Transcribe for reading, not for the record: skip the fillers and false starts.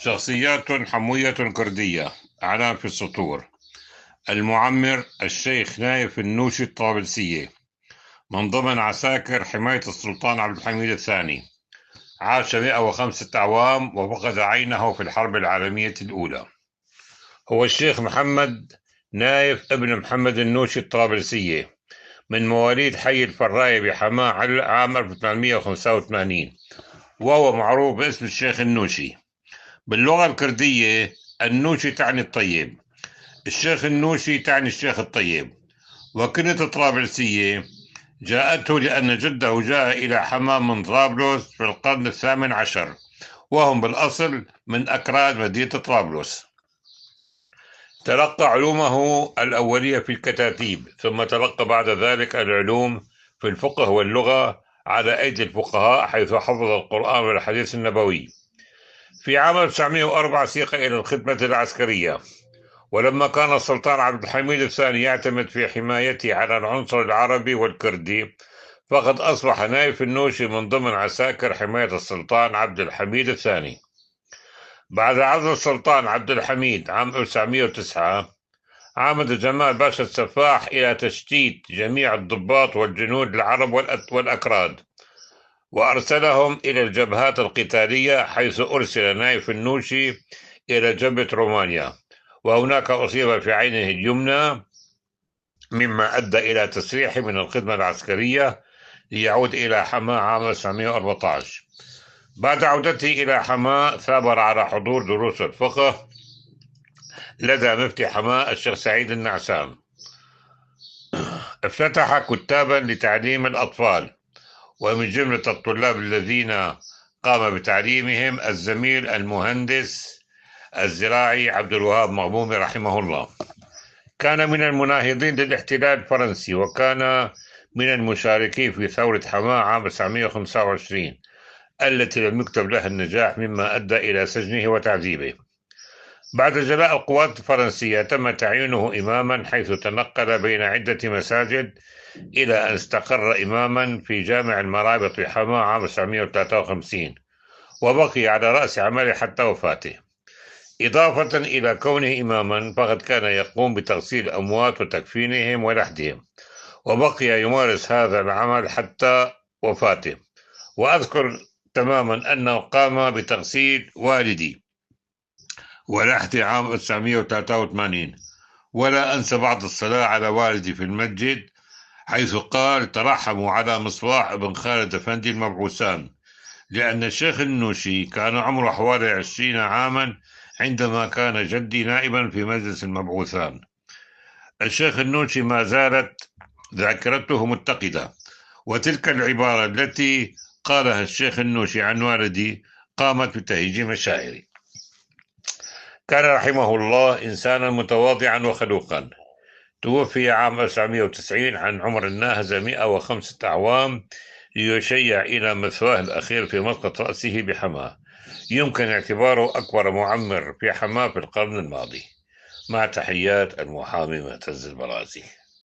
شخصيات حموية كردية. أعلام في السطور: المعمر الشيخ نايف النوشي الطرابلسية، من ضمن عساكر حماية السلطان عبد الحميد الثاني. عاش 105 أعوام وفقد عينه في الحرب العالمية الأولى. هو الشيخ محمد نايف ابن محمد النوشي الطرابلسية، من مواليد حي الفراية بحماة عام 1885، وهو معروف باسم الشيخ النوشي. باللغة الكردية النوشي تعني الطيب، الشيخ النوشي تعني الشيخ الطيب. وكلمة طرابلسية جاءته لأن جده جاء إلى حماة من طرابلس في القرن الثامن عشر، وهم بالأصل من أكراد مدينة طرابلس. تلقى علومه الأولية في الكتاتيب، ثم تلقى بعد ذلك العلوم في الفقه واللغة على أيدي الفقهاء، حيث حفظ القرآن والحديث النبوي. في عام 1904 سيق إلى الخدمة العسكرية، ولما كان السلطان عبد الحميد الثاني يعتمد في حمايته على العنصر العربي والكردي، فقد أصبح نايف النوشي من ضمن عساكر حماية السلطان عبد الحميد الثاني. بعد عزل السلطان عبد الحميد عام 1909، عمد جمال باشا السفاح إلى تشتيت جميع الضباط والجنود العرب والأكراد، وأرسلهم إلى الجبهات القتالية، حيث أرسل نايف النوشي إلى جبهة رومانيا، وهناك أصيب في عينه اليمنى، مما أدى إلى تسريحه من الخدمة العسكرية ليعود إلى حماة عام 1914. بعد عودته إلى حماة ثابر على حضور دروس الفقه لدى مفتي حماة الشيخ سعيد النعسان. افتتح كتابا لتعليم الأطفال، ومن جملة الطلاب الذين قام بتعليمهم الزميل المهندس الزراعي عبد الوهاب مغمومي رحمه الله. كان من المناهضين للاحتلال الفرنسي، وكان من المشاركين في ثورة حماة عام 1925 التي لم يكتب لها النجاح، مما أدى إلى سجنه وتعذيبه. بعد جلاء القوات الفرنسية تم تعيينه إماما، حيث تنقل بين عدة مساجد إلى أن استقر إماما في جامع المرابط حماة عام 1953، وبقي على رأس عمله حتى وفاته. إضافة إلى كونه إماما، فقد كان يقوم بتغسيل الأموات وتكفينهم ولحدهم، وبقي يمارس هذا العمل حتى وفاته. وأذكر تماما أنه قام بتغسيل والدي ولحدي عام 1983. ولا أنسى بعد الصلاة على والدي في المسجد، حيث قال: ترحموا على مصباح بن خالد أفندي المبعوثان، لأن الشيخ النوشي كان عمره حوالي 20 عاما عندما كان جدي نائبا في مجلس المبعوثان. الشيخ النوشي ما زالت ذاكرته متقدة، وتلك العبارة التي قالها الشيخ النوشي عن والدي قامت بتهيج مشاعري. كان رحمه الله إنسانا متواضعا وخلوقا. توفي عام 1990 عن عمر الناهز 105 أعوام، ليشيع إلى مثواه الأخير في مسقط رأسه بحماة. يمكن اعتباره أكبر معمر في حماة في القرن الماضي. مع تحيات المحامي معتز البرازي.